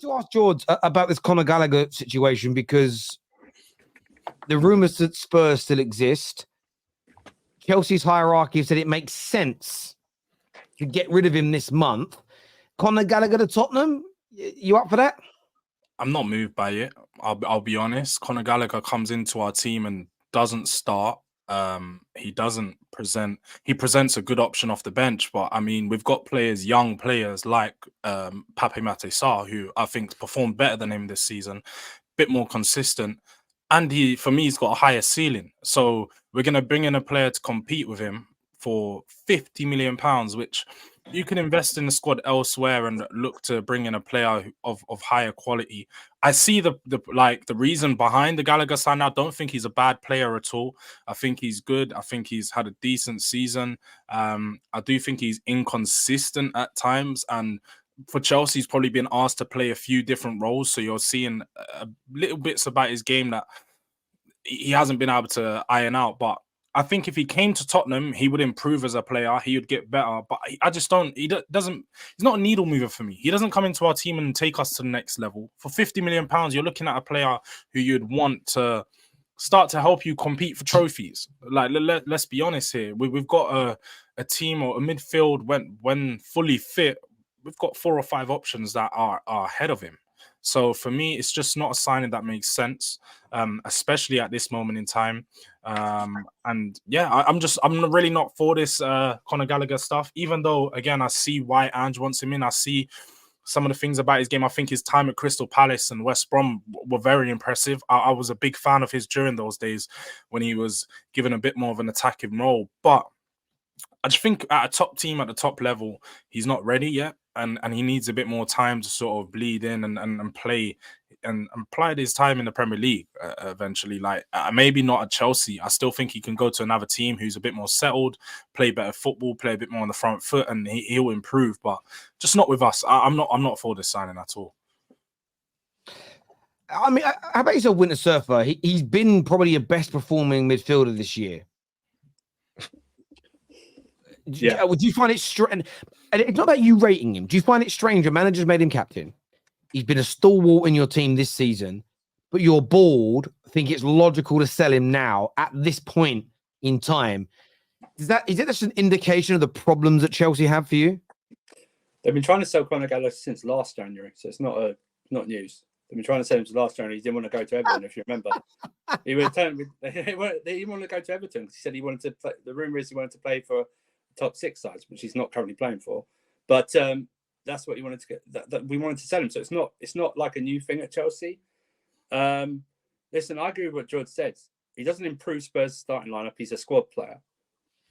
wanted to ask George about this Conor Gallagher situation because the rumours that Spurs still exist. Chelsea's hierarchy said it makes sense to get rid of him this month. Conor Gallagher to Tottenham, you up for that? I'm not moved by it. I'll be honest. Conor Gallagher comes into our team and doesn't start. He doesn't present. He presents a good option off the bench, but I mean, we've got young players like Pape Matar Sarr, who I think performed better than him this season, bit more consistent, and for me, he's got a higher ceiling. So we're gonna bring in a player to compete with him for £50 million, which you can invest in the squad elsewhere and look to bring in a player of higher quality. I see the reason behind the Gallagher sign. I don't think he's a bad player at all. I think he's good. I think he's had a decent season. I do think he's inconsistent at times, and for Chelsea, he's probably been asked to play a few different roles. So you're seeing little bits about his game that he hasn't been able to iron out. But I think if he came to Tottenham, he would improve as a player. He would get better. But I just don't. Doesn't. He's not a needle mover for me. He doesn't come into our team and take us to the next level. For £50 million, you're looking at a player who you'd want to start to help you compete for trophies. Like let's be honest here. We've got a team or a midfield when fully fit. We've got 4 or 5 options that are ahead of him. So for me, it's just not a signing that makes sense, especially at this moment in time. And yeah, I'm really not for this Conor Gallagher stuff. Even though, again, I see why Ange wants him in. I see some of the things about his game. I think his time at Crystal Palace and West Brom were very impressive. I was a big fan of his during those days when he was given a bit more of an attacking role. But I just think at a top team at the top level, he's not ready yet. And he needs a bit more time to sort of bleed in and play and apply his time in the Premier League eventually. Like maybe not at Chelsea. I still think he can go to another team who's a bit more settled, play better football, play a bit more on the front foot, and he'll improve. But just not with us. I'm not for this signing at all. I mean, how about yourself, Winter Surfer? He's been probably your best performing midfielder this year. Yeah. Would you find it strange? And it's not about you rating him. Do you find it strange your manager's made him captain? He's been a stalwart in your team this season, but your board think it's logical to sell him now at this point in time. Is it just an indication of the problems that Chelsea have for you? They've been trying to sell Conor Gallagher since last January, so it's not news. They've been trying to sell him since last January. He didn't want to go to Everton, if you remember. He didn't want to go to Everton because he said he wanted to play. The rumour is he wanted to play for top 6 sides, which he's not currently playing for. But that's what he wanted to get. That we wanted to sell him. So it's not like a new thing at Chelsea. Listen, I agree with what George said. He doesn't improve Spurs' starting lineup. He's a squad player.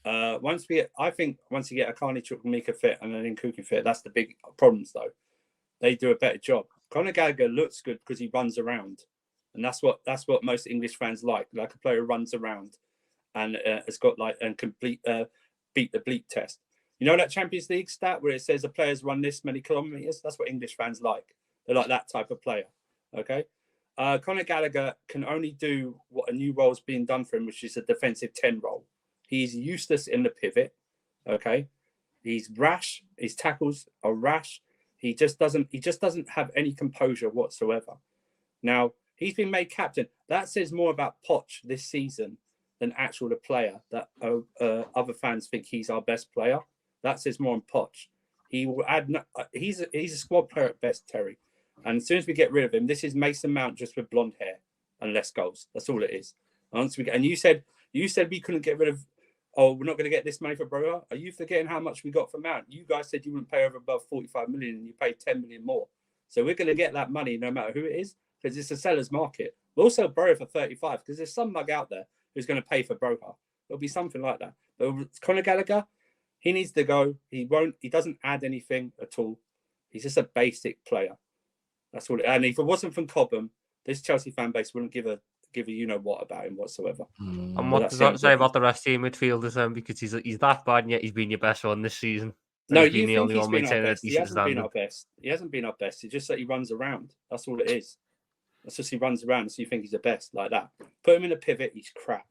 Once you get a Carney Chukwuemeka fit and an Nkunku fit, that's the big problems though. They do a better job. Conor Gallagher looks good because he runs around, and that's what most English fans like a player who runs around and has got and complete beat the bleep test. You know that Champions League stat where it says the players run this many kilometers? That's what English fans like. They like that type of player. Okay. Conor Gallagher can only do what a new role is being done for him, which is a defensive 10 role. He's useless in the pivot. Okay. He's rash. His tackles are rash. He just doesn't have any composure whatsoever. Now, he's been made captain. That says more about Poch this season than the player. That other fans think he's our best player. That says more on Poch. He will add. He's a squad player at best, Terry. And as soon as we get rid of him, this is Mason Mount just with blonde hair and less goals. That's all it is. And you said we couldn't get rid of. Oh, we're not going to get this money for Broha. Are you forgetting how much we got for Mount? You guys said you wouldn't pay over above 45 million, and you paid 10 million more. So we're going to get that money no matter who it is, because it's a seller's market. We'll also Broha for 35 because there's some mug out there who's going to pay for Broha. It'll be something like that. But Conor Gallagher, he needs to go. He doesn't add anything at all. He's just a basic player. That's all. And if it wasn't from Cobham, this Chelsea fan base wouldn't give a you know what about him whatsoever. And what does that say about the rest of your midfielders then? Because he's that bad, and yet he's been your best one this season. No, you think he's been our best. He hasn't been our best. He hasn't been our best. It's just that he runs around. That's all it is. That's just he runs around, so you think he's the best like that. Put him in a pivot, he's crap.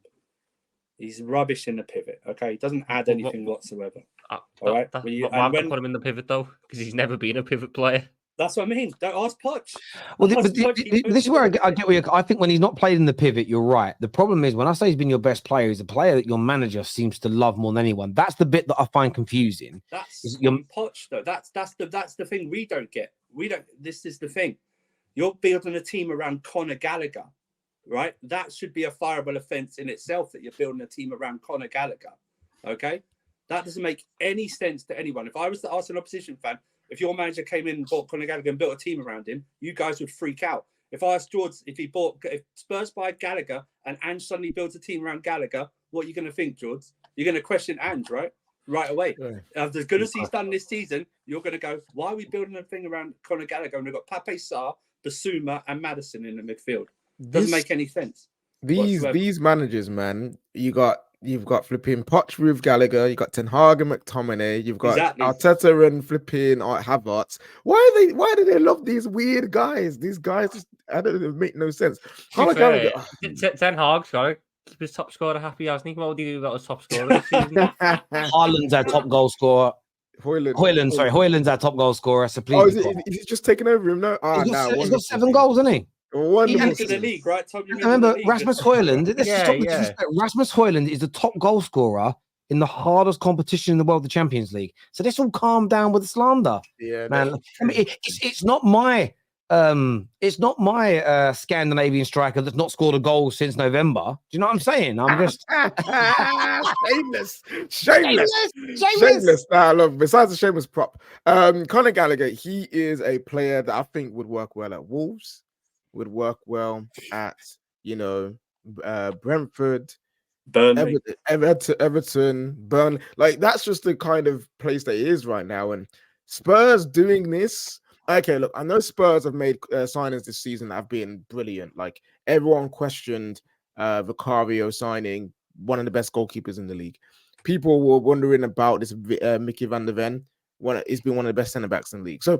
He's rubbish in the pivot. Okay, he doesn't add anything whatsoever. All right. Why put him in the pivot though? Because he's never been a pivot player. That's what I mean. Don't ask Poch. Well, Ask Poch, this is where I get where I think when he's not played in the pivot, you're right. The problem is when I say he's been your best player, he's a player that your manager seems to love more than anyone. That's the bit that I find confusing. That's on Poch though. That's the thing we don't get. This is the thing. You're building a team around Conor Gallagher, right? That should be a fireable offence in itself that you're building a team around Conor Gallagher. Okay? That doesn't make any sense to anyone. If I was the Arsenal opposition fan, if your manager came in and bought Conor Gallagher and built a team around him, you guys would freak out. If I asked George if Spurs buy Gallagher and Ange suddenly builds a team around Gallagher, what are you going to think, George? You're going to question Ange, right? Right away. Yeah. As good as he's done this season, you're going to go, why are we building a thing around Conor Gallagher? And we've got Pape Sarr, Basuma, and Maddison in the midfield. Doesn't make any sense. These managers, man, you've got flipping Poch with Gallagher, you got Ten Hag and McTominay, you've got Arteta and flipping Havertz. Why do they love these weird guys? These guys just make no sense. Gallagher, Ten Hag, sorry, keep his top scorer happy, hasn't he? What would he do about his top scorer this season? Haaland's our top goal scorer. Højlund's our top goal scorer. So please, is he just taking over him? No, he's got 7 goals, hasn't he? Wonderful. The league, right? Remember, Rasmus Højlund. Rasmus Højlund is the top goal scorer in the hardest competition in the world, the Champions League. So let's all calm down with the slander. Yeah, man. I mean, it's not my Scandinavian striker that's not scored a goal since November. Do you know what I'm saying? I'm just shameless. Nah, look, besides the shameless prop, Conor Gallagher, he is a player that I think would work well at Wolves. Would work well at Brentford, Burnley, Everton, Burnley. Like that's just the kind of place that he is right now. And Spurs doing this. Okay, look, I know Spurs have made signings this season that have been brilliant. Like everyone questioned Vicario signing one of the best goalkeepers in the league. People were wondering about this Mickey van der Ven. He's been one of the best centre backs in the league. So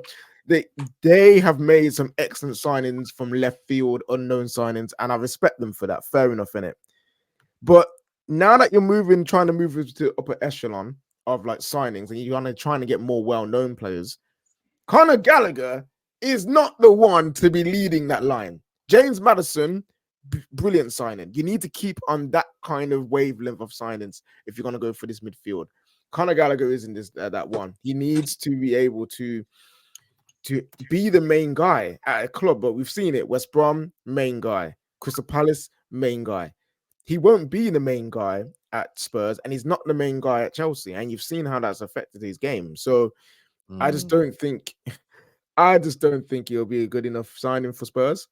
they have made some excellent signings from left field, unknown signings, and I respect them for that. Fair enough, innit? But now that you're trying to move to the upper echelon of like signings, and you're trying to get more well-known players, Conor Gallagher is not the one to be leading that line. James Maddison, brilliant signing. You need to keep on that kind of wavelength of signings if you're going to go for this midfield. Conor Gallagher isn't that one. He needs to be able to be the main guy at a club, but we've seen it. West Brom, main guy. Crystal Palace, main guy. He won't be the main guy at Spurs, and he's not the main guy at Chelsea. And you've seen how that's affected his game. So I just don't think he'll be a good enough signing for Spurs.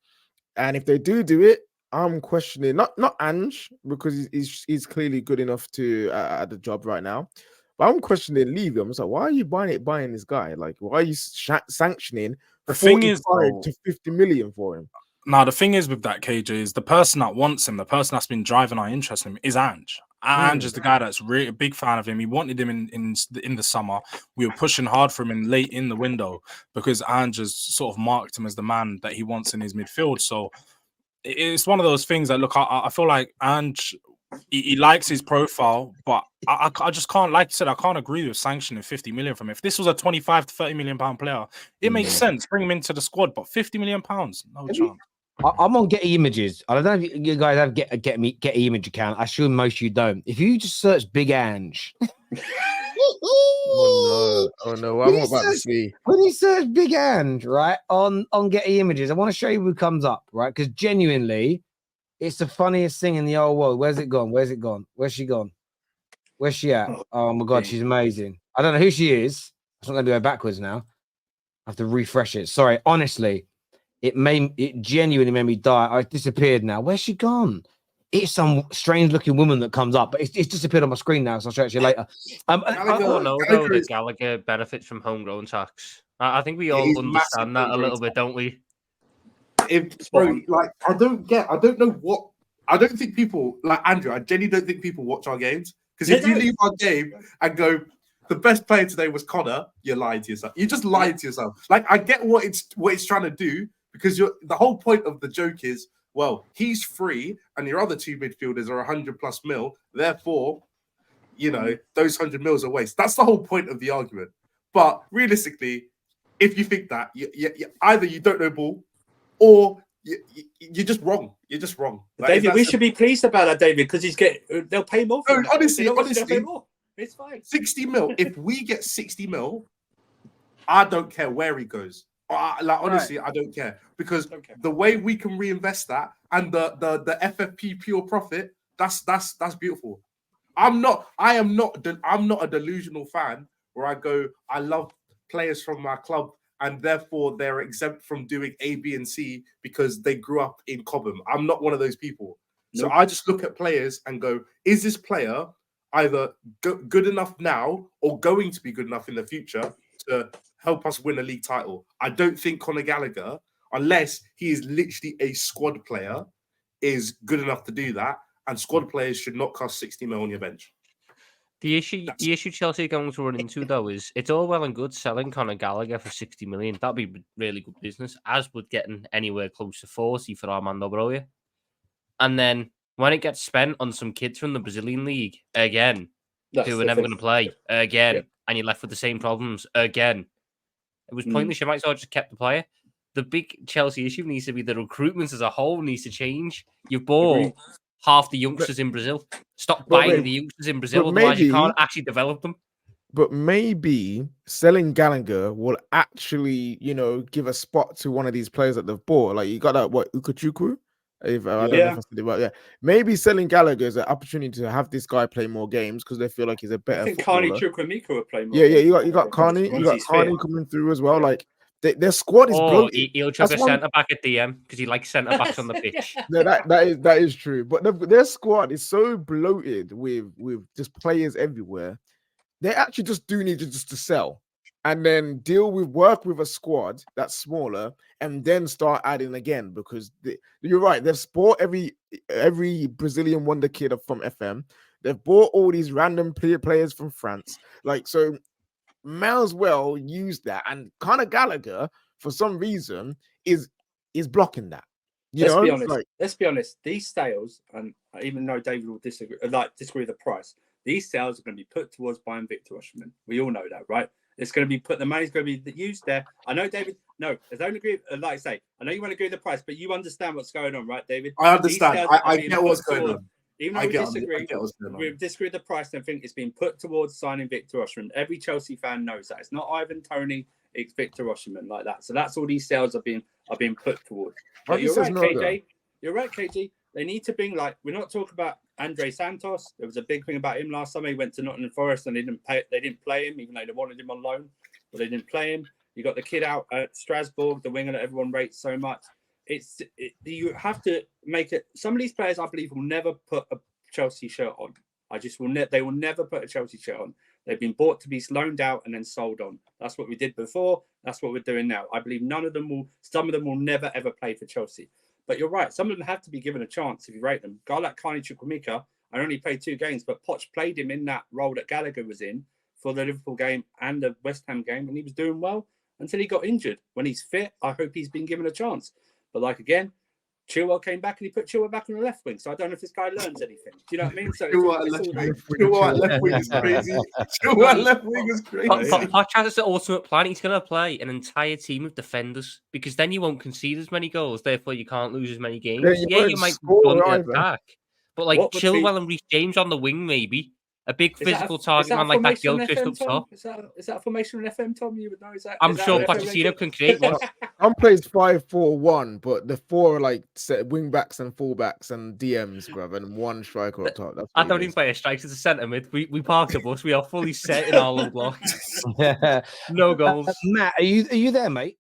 And if they do it, I'm questioning not Ange, because he's clearly good enough to at the job right now. But I'm questioning Levy. I'm just like, why are you buying this guy? Like, why are you sanctioning the thing is to 50 million for him? Now, the thing is with that, KJ, is the person that wants him, the person that's been driving our interest in him is Ange. Ange is the guy that's really a big fan of him. He wanted him in the summer. We were pushing hard for him late in the window because Ange has sort of marked him as the man that he wants in his midfield. So it's one of those things that, look, I feel like Ange, he likes his profile, but I just can't, like you said, I can't agree with sanctioning 50 million from him. If this was a 25 to 30 million pound player, it makes sense. Bring him into the squad, but 50 million pounds, no chance. I'm on Getty Images. I don't know if you guys have Getty Image account. I assume most of you don't. If you just search Big Ange. Oh no! What I'm about to see. When you search Big Ange, right, on Getty Images, I want to show you who comes up, right? Because genuinely, it's the funniest thing in the whole world. Where's it gone? Where's she gone? Where's she at? Oh my God, she's amazing. I don't know who she is. It's not going to go backwards now. I have to refresh it. Sorry, honestly. It genuinely made me die. I disappeared now. Where's she gone? It's some strange looking woman that comes up, but it's disappeared on my screen now, so I'll show it to you later. I don't know though that Gallagher benefits from homegrown tax. I think we all understand that a little bit, don't we? I don't think people like Andrew. I genuinely don't think people watch our games, because if you leave our game and go, the best player today was Connor, you're lying to yourself. You just lied to yourself. Like, I get what it's trying to do, because the whole point of the joke is, well, he's free and your other two midfielders are 100 plus mil. Therefore, those 100 mils are waste. That's the whole point of the argument. But realistically, if you think that, either you don't know ball, or you're just wrong. You're just wrong. Like, David, we should be pleased about that, David, because they'll pay more for that. Honestly, They'll pay more. It's fine. 60 mil. If we get 60 mil, I don't care where he goes. Honestly, I don't care, because the way we can reinvest that and the FFP pure profit, that's beautiful. I am not a delusional fan where I go, I love players from my club and therefore they're exempt from doing A, B, and C because they grew up in Cobham. I'm not one of those people. So I just look at players and go, is this player either good enough now or going to be good enough in the future to help us win a league title? I don't think Conor Gallagher, unless he is literally a squad player, is good enough to do that. And squad players should not cost 60 mil on your bench. The issue Chelsea are going to run into, though, is it's all well and good selling Conor Gallagher for 60 million. That'd be really good business, as would getting anywhere close to 40 for Armando Broja. And then when it gets spent on some kids from the Brazilian league again, who are never going to play again, and you're left with the same problems again, it was pointless. You might as well just kept the player. The big Chelsea issue needs to be the recruitment as a whole needs to change. You've bought half the youngsters in Brazil. Stop buying the youngsters in Brazil, otherwise you can't actually develop them. But maybe selling Gallagher will actually, give a spot to one of these players that they've bought. Like you got that, Ukachukwu? I don't know if I said it right. Yeah, maybe selling Gallagher is an opportunity to have this guy play more games because they feel like he's a better. I think footballer. Carney Chukwuemeka will play more. Yeah, you got Carney, coming through as well. Yeah. Like their squad is bloated. He'll chuck a centre back at DM because he likes centre backs on the pitch. No, that is true. But their squad is so bloated with just players everywhere. They actually just do need to sell and then work with a squad that's smaller and then start adding again, because you're right. They've bought every Brazilian wonder kid from FM. They've bought all these random players from France. Like, so might as well use that. And Conor Gallagher, for some reason, is blocking that. Let's be honest. These sales, and even though David will disagree with the price, these sales are going to be put towards buying Victor Osimhen. We all know that, right? It's going to be the money's going to be used there. I know, David. No, I don't agree. Like I say, I know you want to agree with the price, but you understand what's going on, right, David? I understand. I get what's going on. Even though we disagree with the price, and think it's been put towards signing Victor Osimhen. Every Chelsea fan knows that. It's not Ivan Toney, it's Victor Osimhen like that. So that's all these sales are being put towards. But you're right, KJ. You're right, KJ. They need to bring, we're not talking about Andre Santos. There was a big thing about him last summer. He went to Nottingham Forest and they didn't play him, even though they wanted him on loan, but they didn't play him. You got the kid out at Strasbourg, the winger that everyone rates so much. You have to make it. Some of these players, I believe, will never put a Chelsea shirt on. They will never put a Chelsea shirt on. They've been bought to be loaned out and then sold on. That's what we did before. That's what we're doing now. I believe some of them will never ever play for Chelsea. But you're right. Some of them have to be given a chance if you rate them. A guy like Carney Chukwuemeka, I only played 2 games, but Poch played him in that role that Gallagher was in for the Liverpool game and the West Ham game, and he was doing well until he got injured. When he's fit, I hope he's been given a chance. But again, Chilwell came back and he put Chilwell back on the left wing. So I don't know if this guy learns anything. Do you know what I mean? So Chilwell left wing is crazy. Chilwell left wing is crazy. Poch has the ultimate plan. He's going to play an entire team of defenders because then you won't concede as many goals. Therefore, you can't lose as many games. You might attack, but Chilwell and Reece James on the wing, maybe. A big physical target man like that Gilchrist up top. Is that a formation in FM, Tom? You would know. I'm sure Pochettino can create one. I'm plays 5-4-1, but the 4 are wing backs and full backs and DMs, bruv, and 1 striker up top. I don't even play a striker as a centre mid. We parked a bus. We are fully set in our low blocks. No goals. Matt, are you there, mate?